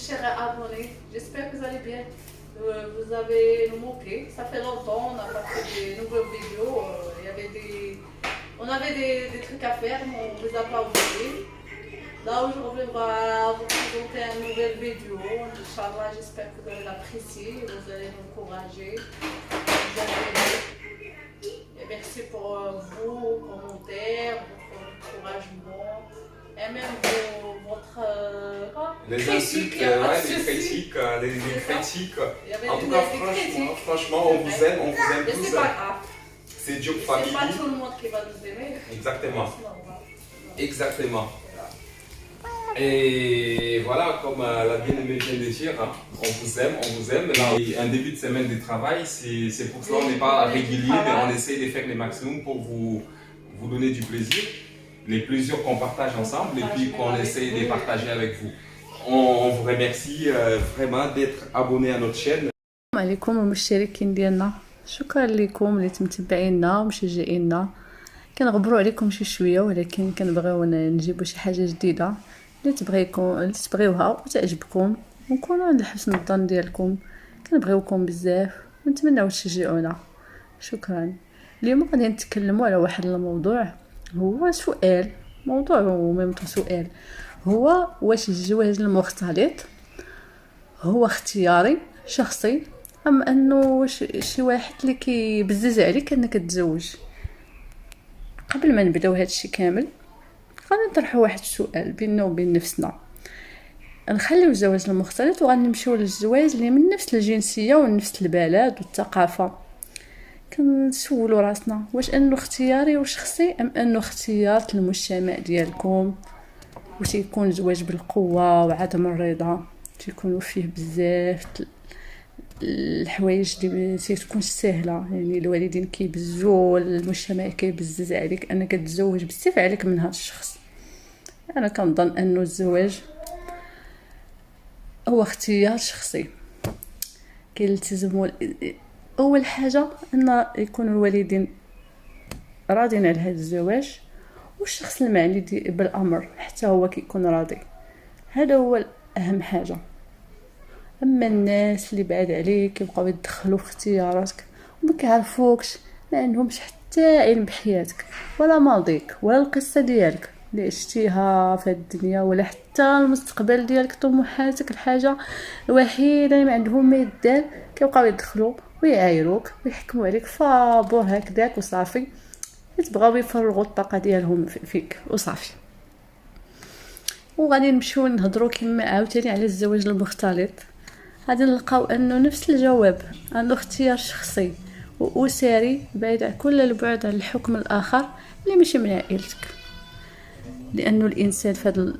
chers abonnés, j'espère que vous allez bien. Vous avez nous manqué. Ça fait longtemps, on n'a pas fait des nouvelles vidéos. On avait des trucs à faire, mais on ne les a pas oubliés. Là, aujourd'hui, on va vous présenter une nouvelle vidéo. Inch'Allah, j'espère que vous allez l'apprécier. Vous allez nous encourager. Et merci pour vos commentaires, votre encouragement. Et même votre les critique, insultes, les critiques. En tout cas, franchement, on vous aime Mais tous. c'est pas grave. C'est Diop C'est pas Family. tout le monde qui va nous aimer. Exactement. Sinon, Exactement. Et voilà, comme la bien-aimée vient de dire, hein, on vous aime, on vous aime. Là, un début de semaine de travail, c'est pour cela on n'est pas régulier, mais on essaie de faire le maximum pour vous donner du plaisir. Les plaisirs qu'on partage ensemble et puis qu'on essaie de partager avec vous. On vous remercie vraiment d'être abonné à notre chaîne. السلام عليكم المشتركين ديالنا، شكرا لكم اللي متبعينا ومشجعينا. كنغبروا عليكم شي شويه، ولكن كنبغيو نجيبوا شي حاجه جديده اللي تبغيوها وتعجبكم ونكونوا عند حسن الظن ديالكم. كنبغيوكم بزاف ونتمنىو تشجعونا. شكرا. اليوم غادي نتكلموا على واحد الموضوع، هو سؤال، موضوع وميمتو سؤال، هو واش الزواج المختلط هو اختياري شخصي ام انه شي واحد اللي كيبزز عليك انك تتزوج. قبل ما نبداو هادشي كامل غادي نطرحوا واحد السؤال بيننا وبين نفسنا، نخليو الزواج المختلط وغنمشيو للزواج اللي من نفس الجنسيه ونفس البلد والثقافه. كنسولوا راسنا واش انه اختياري وشخصي ام انه اختيار المجتمع ديالكم، وتيكون زواج بالقوه وعدم الرضا، تيكونوا فيه بزاف الحوايج اللي تكون سهله، يعني الوالدين كيبزوا، المجتمع كيبزز عليك انك تتزوج بزاف عليك من هذا الشخص. انا كنظن انه الزواج هو اختيار شخصي كيلتزموا. اول حاجه ان يكون الوالدين راضين على هذا الزواج، والشخص المعني بالامر حتى هو كيكون راضي. هذا هو اهم حاجه. اما الناس اللي بعاد عليك كيبقاو يدخلوا في اختياراتك وما كيعرفوكش، ما عندهمش حتى علم بحياتك ولا ماضيك ولا القصه ديالك اللي عشتيها في الدنيا، ولا حتى المستقبل ديالك، طموحاتك. الحاجه الوحيده اللي ما عندهم ما يدار كيبقاو يدخلوا ويعايروك ويحكموا عليك فابور هكذاك وصافي، يتبغاو يفرغوا الطاقه ديالهم فيك وصافي. وغادي نمشيو نهضروا كما عاوتاني على الزواج المختلط. غادي نلقاو انه نفس الجواب، انه اختيار شخصي واسري بعيد عن كل البعد عن الحكم الاخر اللي ماشي من عائلتك، لانه الانسان في هذا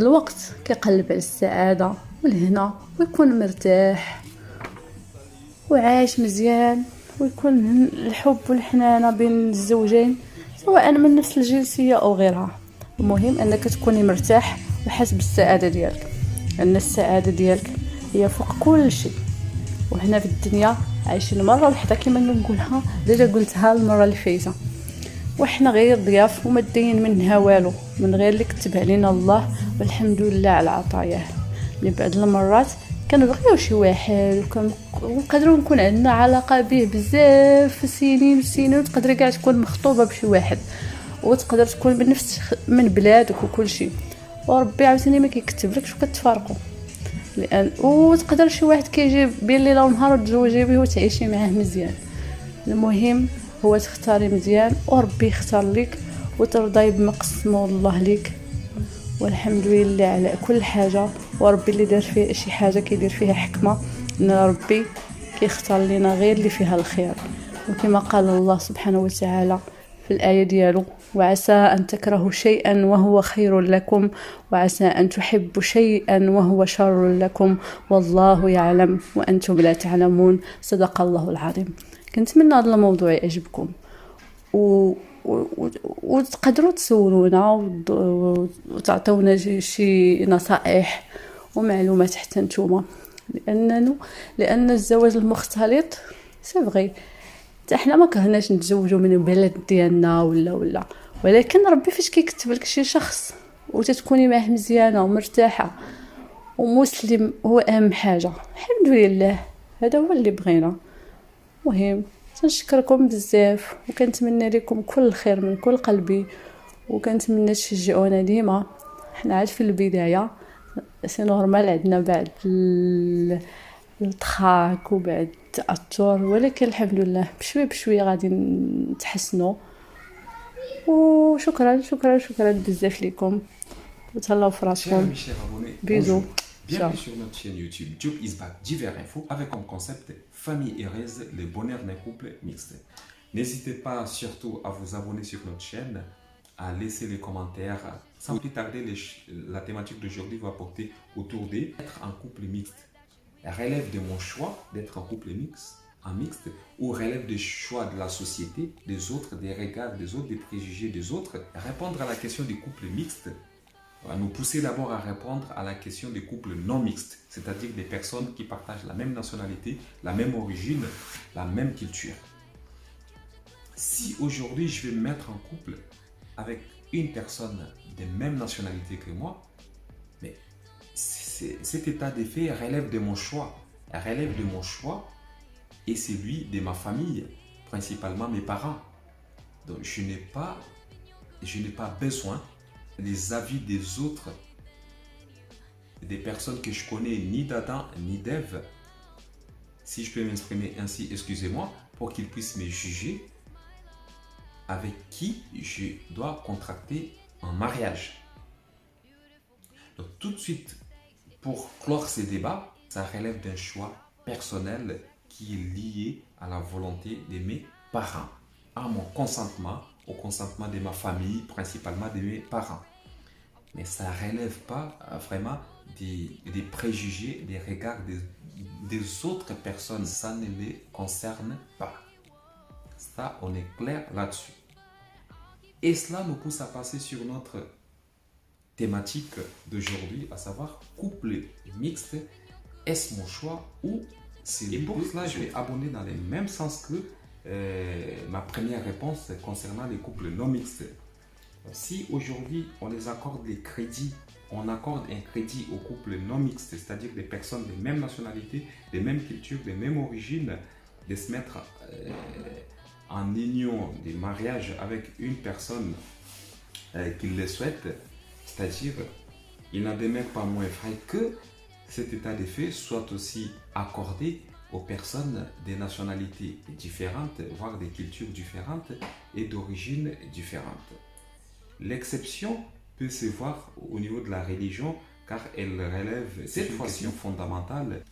الوقت كيقلب على السعاده والهنا ويكون مرتاح وعايش مزيان، ويكون الحب والحنانه بين الزوجين سواء من نفس الجنسيه او غيرها. المهم انك تكوني مرتاح وحاس بالسعاده ديالك، ان السعاده ديالك هي فوق كل شيء. وهنا في الدنيا عايشين مره وحده كما نقولها، ديجا قلتها المره اللي فايته، وحنا غير ضياف وما داين منها والو، من غير اللي كتب علينا الله، والحمد لله على عطاياه. من بعد المرات كنبغيو شي واحد ونقدروا نكون عندنا علاقه به بزاف سنين وتقدري كاع تكون مخطوبه بشي واحد، وتقدر تكون من بلادك وكل شيء، وربي عاوتاني ما كيكتبلكش وكتفارقوا. لان وتقدر شي واحد كيجي بين الليله والنهار وتزوجي به وتعيشي معاه مزيان. المهم هو تختاري مزيان وربي يختار لك وترضي بما قسمه الله لك، والحمد لله على كل حاجه. وربي اللي دار فيه شي حاجه كيدير فيها حكمه، ان ربي كيختار لنا غير اللي فيها الخير. وكما قال الله سبحانه وتعالى في الآية ديالو: وعسى أن تكرهوا شيئا وهو خير لكم، وعسى أن تحبوا شيئا وهو شر لكم، والله يعلم وأنتم لا تعلمون. صدق الله العظيم. كنتمنى هذا الموضوع يعجبكم وتقدروا تسولونا وتعطونا شي نصائح ومعلومات حتى نتوما، لأن الزواج المختلط سيفغي حتى احنا ما كرهناش نتزوجوا من البلد ديالنا ولا ولكن ربي فاش كيكتب لك شي شخص وتتكوني معاه مزيانه ومرتاحه ومسلم هو اهم حاجه. الحمد لله هذا هو اللي بغينا. مهم تنشكركم بزاف وكنتمنى لكم كل الخير من كل قلبي، وكنتمنى تشجعونا ديما. حنا عاد في البدايه، سي نورمال عندنا بعد الضحك وبعد التأثر، ولكن الحمد لله بشوي بشوي غادي نتحسنوا. وشكرا شكرا شكرا بزاف لكم وتهلاو في Chers راسكم. amis, chers abonnés, Bisous. bonjour. Bienvenue Ciao. sur notre chaîne YouTube Job is back, Divers Info, avec comme concept Famille heureuse, le bonheur d'un couple mixte. N'hésitez pas surtout à vous abonner sur notre chaîne, à laisser les commentaires. Sans plus tarder, la thématique d'aujourd'hui va porter autour d'être un couple mixte. Relève de mon choix d'être un couple mixte, ou relève des choix de la société, des autres, des regards des autres, des préjugés des autres. Répondre à la question du couple mixte va nous pousser d'abord à répondre à la question des couples non mixtes, c'est-à-dire des personnes qui partagent la même nationalité, la même origine, la même culture. Si aujourd'hui je vais me mettre en couple avec une personne de même nationalité que moi, mais cet état de fait relève de mon choix, et celui de ma famille, principalement mes parents. Donc je n'ai pas besoin des avis des autres, des personnes que je connais, ni d'Adam ni d'Ève, si je peux m'exprimer ainsi, excusez-moi, pour qu'ils puissent me juger avec qui je dois contracter un mariage. Donc tout de suite, pour clore ces débats, ça relève d'un choix personnel qui est lié à la volonté de mes parents, à mon consentement, au consentement de ma famille, principalement de mes parents. Mais ça ne relève pas vraiment des préjugés, des regards des autres personnes. Ça ne les concerne pas. Ça, on est clair là-dessus. Et cela nous pousse à passer sur notre thématique d'aujourd'hui, à savoir couple mixte. Est-ce mon choix ou c'est le pour cela, je vais abonder dans le même sens que ma première réponse concernant les couples non mixtes. Si aujourd'hui on les accorde les crédits, on accorde un crédit aux couples non mixtes, c'est-à-dire des personnes de même nationalité, des mêmes cultures, des mêmes origines, de se mettre en union, des mariages avec une personne qui le souhaite, c'est-à-dire il n'en demeure pas moins vrai que cet état de fait soit aussi accordé aux personnes des nationalités différentes, voire des cultures différentes et d'origines différentes. L'exception peut se voir au niveau de la religion car elle relève cette question fondamentale.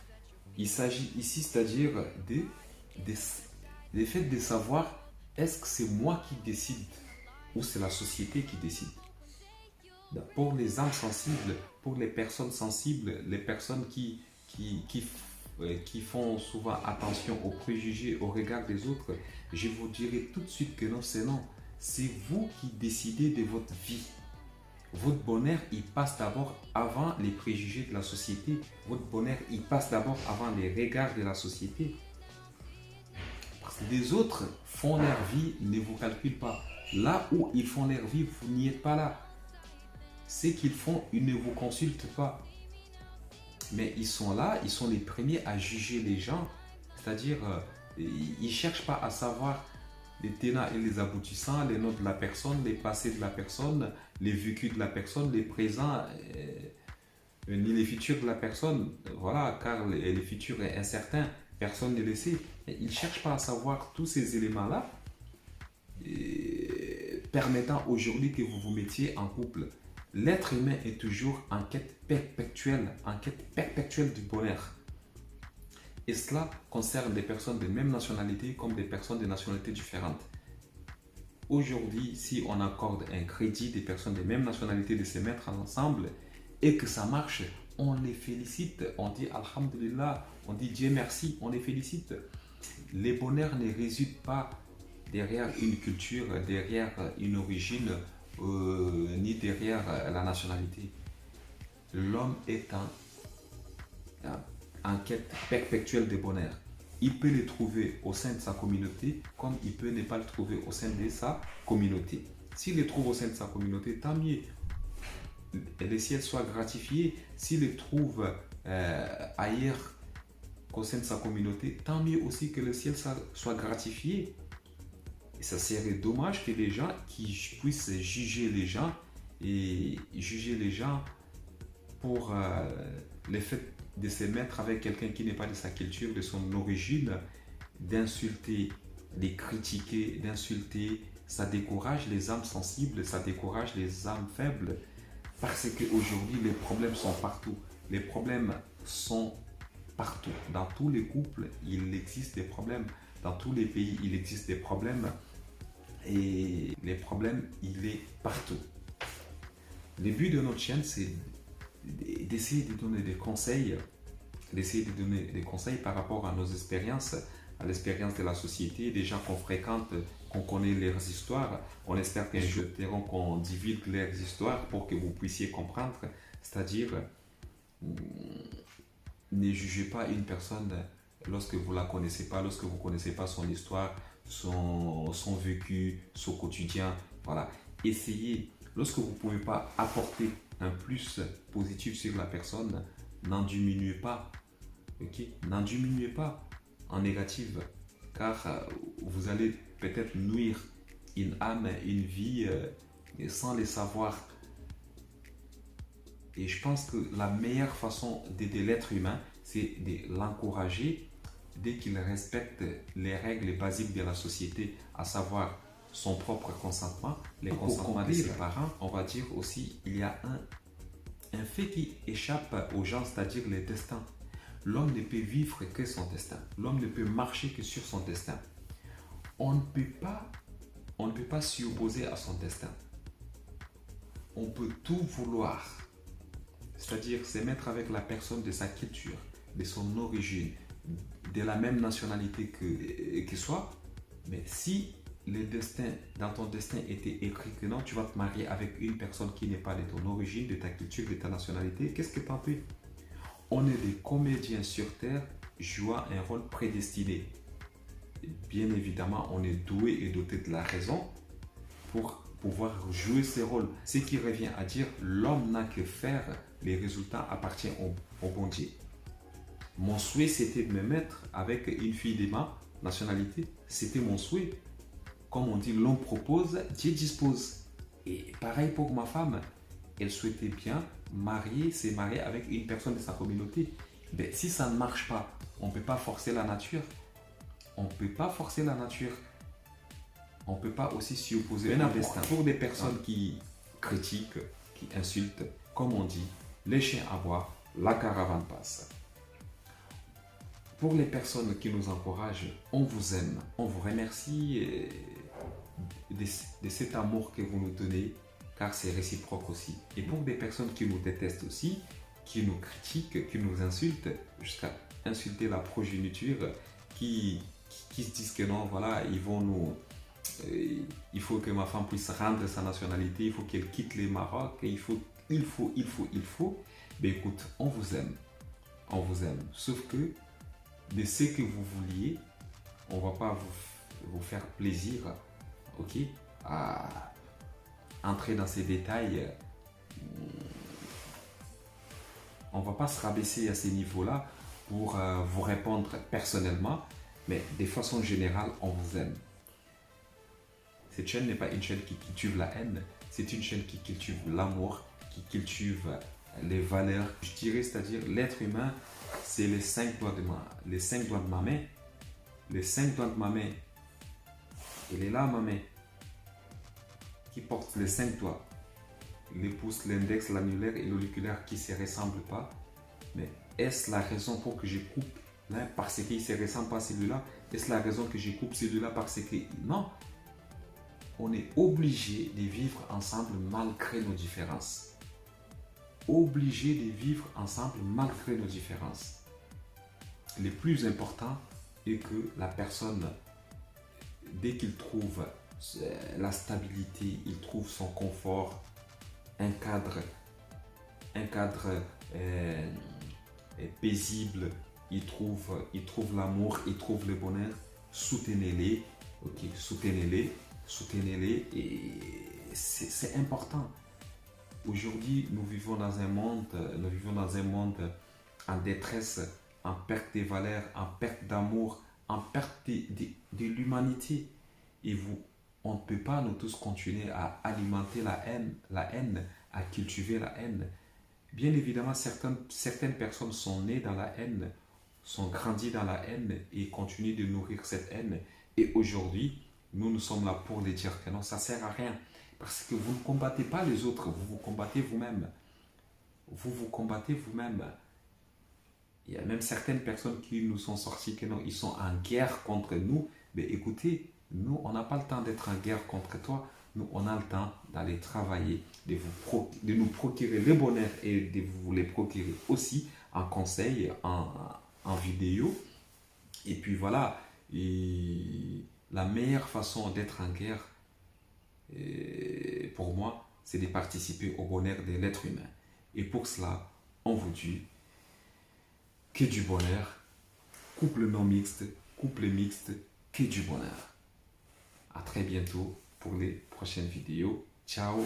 Il s'agit ici, c'est-à-dire des faits de savoir est-ce que c'est moi qui décide ou c'est la société qui décide. Pour les âmes sensibles, pour les personnes sensibles, les personnes qui font souvent attention aux préjugés, au regard des autres, je vous dirai tout de suite que non, c'est non. C'est vous qui décidez de votre vie. Votre bonheur, il passe d'abord avant les préjugés de la société. Votre bonheur, il passe d'abord avant les regards de la société. Parce que les autres font leur vie, ne vous calculent pas. Là où ils font leur vie, vous n'y êtes pas là. Ce qu'ils font, ils ne vous consultent pas. Mais ils sont là, ils sont les premiers à juger les gens. C'est-à-dire, ils ne cherchent pas à savoir les tenants et les aboutissants, les noms de la personne, les passés de la personne, les vécus de la personne, les présents, ni les futurs de la personne. Voilà, car le futur est incertain, personne ne le sait. Ils ne cherchent pas à savoir tous ces éléments-là, permettant aujourd'hui que vous vous mettiez en couple. L'être humain est toujours en quête perpétuelle du bonheur. Et cela concerne des personnes de même nationalité comme des personnes de nationalités différentes. Aujourd'hui, si on accorde un crédit des personnes de même nationalité de se mettre ensemble et que ça marche, on les félicite, on dit Alhamdulillah, on dit Dieu merci, on les félicite. Le bonheur ne réside pas derrière une culture, derrière une origine, ni derrière la nationalité. L'homme est en quête perpétuelle de bonheur. Il peut le trouver au sein de sa communauté comme il peut ne pas le trouver au sein de sa communauté. S'il le trouve au sein de sa communauté, tant mieux. le ciel soit gratifié. S'il le trouve ailleurs qu'au sein de sa communauté, tant mieux aussi que le ciel soit gratifié. Et ça serait dommage que les gens qui puissent juger les gens et juger les gens pour le fait de se mettre avec quelqu'un qui n'est pas de sa culture, de son origine, d'insulter, de critiquer, d'insulter. Ça décourage les âmes sensibles, ça décourage les âmes faibles. Parce qu'aujourd'hui, les problèmes sont partout. Les problèmes sont partout. Dans tous les couples, il existe des problèmes. Dans tous les pays, il existe des problèmes. Et les problèmes, il est partout. Le but de notre chaîne, c'est d'essayer de donner des conseils, par rapport à nos expériences, à l'expérience de la société, des gens qu'on fréquente, qu'on connaît leurs histoires. On espère qu'un jour, qu'on divulgue leurs histoires pour que vous puissiez comprendre. C'est-à-dire, ne jugez pas une personne lorsque vous ne la connaissez pas, lorsque vous ne connaissez pas son histoire, son vécu, son quotidien. Voilà. Essayez, lorsque vous ne pouvez pas apporter un plus positif sur la personne, n'en diminuez pas. Ok? N'en diminuez pas en négative, car vous allez peut-être nuire une âme, une vie sans le savoir. Et je pense que la meilleure façon d'aider l'être humain, c'est de l'encourager dès qu'il respecte les règles basiques de la société, à savoir son propre consentement, les consentements de ses parents. On va dire aussi, il y a un fait qui échappe aux gens, c'est-à-dire le destin. L'homme ne peut vivre que son destin. L'homme ne peut marcher que sur son destin. On ne peut pas s'y opposer à son destin. On peut tout vouloir. C'est-à-dire se mettre avec la personne de sa culture, de son origine, de la même nationalité que soi. Mais si dans ton destin était écrit que non, tu vas te marier avec une personne qui n'est pas de ton origine, de ta culture, de ta nationalité, qu'est-ce que tu en fais? On est des comédiens sur terre jouant un rôle prédestiné. Bien évidemment, on est doué et doté de la raison pour pouvoir jouer ces rôles. Ce qui revient à dire, l'homme n'a que faire, les résultats appartiennent au bon Dieu. Mon souhait, c'était de me mettre avec une fille de ma nationalité. C'était mon souhait. Comme on dit, l'homme propose, Dieu dispose. Et pareil pour ma femme. Elle souhaitait bien se marier avec une personne de sa communauté. Mais si ça ne marche pas, on ne peut pas forcer la nature. On ne peut pas forcer la nature. On ne peut pas aussi s'y opposer au destin. Pour des personnes qui critiquent, qui insultent, comme on dit, les chiens aboient, la caravane passe. Pour les personnes qui nous encouragent, on vous aime, on vous remercie de cet amour que vous nous donnez, car c'est réciproque aussi. Et pour des personnes qui nous détestent aussi, qui nous critiquent, qui nous insultent, jusqu'à insulter la progéniture, qui se disent que non, voilà, il faut que ma femme puisse rendre sa nationalité, il faut qu'elle quitte le Maroc, il faut. Mais écoute, on vous aime. Sauf que de ce que vous vouliez, on ne va pas vous faire plaisir, ok, à entrer dans ces détails. On ne va pas se rabaisser à ces niveaux-là pour vous répondre personnellement, mais de façon générale, on vous aime. Cette chaîne n'est pas une chaîne qui cultive la haine, c'est une chaîne qui cultive l'amour, qui cultive les valeurs. Je dirais, c'est-à-dire l'être humain, c'est les 5 doigts de ma main. Les 5 doigts de ma main. Il est là, ma main, qui porte les 5 doigts. Les pouces, l'index, l'annulaire et l'auriculaire qui ne se ressemblent pas. Mais est-ce la raison pour que je coupe l'un parce qu'il ne se ressemble pas à celui-là? Est-ce la raison que je coupe celui-là parce que... Non. On est obligé de vivre ensemble malgré nos différences. Obligé de vivre ensemble malgré nos différences. Le plus important est que la personne, dès qu'il trouve la stabilité, il trouve son confort, un cadre paisible, il trouve l'amour, il trouve le bonheur, soutenez-les, ok, soutenez-les et c'est important. Aujourd'hui, nous vivons dans un monde en détresse, en perte des valeurs, en perte d'amour, en perte de l'humanité. Et on ne peut pas nous tous continuer à alimenter la haine, à cultiver la haine. Bien évidemment, certaines personnes sont nées dans la haine, sont grandies dans la haine et continuent de nourrir cette haine. Et aujourd'hui, nous sommes là pour les dire que non, ça ne sert à rien. Parce que vous ne combattez pas les autres, vous vous combattez vous-même. Vous vous combattez vous-même. Il y a même certaines personnes qui nous sont sorties que non, ils sont en guerre contre nous. Mais écoutez, nous, on n'a pas le temps d'être en guerre contre toi. Nous, on a le temps d'aller travailler, de nous procurer le bonheur et de vous les procurer aussi en conseil, en vidéo. Et puis voilà, et la meilleure façon d'être en guerre, pour moi, c'est de participer au bonheur de l'être humain. Et pour cela, on vous dit que du bonheur, couple non mixte, couple mixte, que du bonheur. À très bientôt pour les prochaines vidéos. Ciao!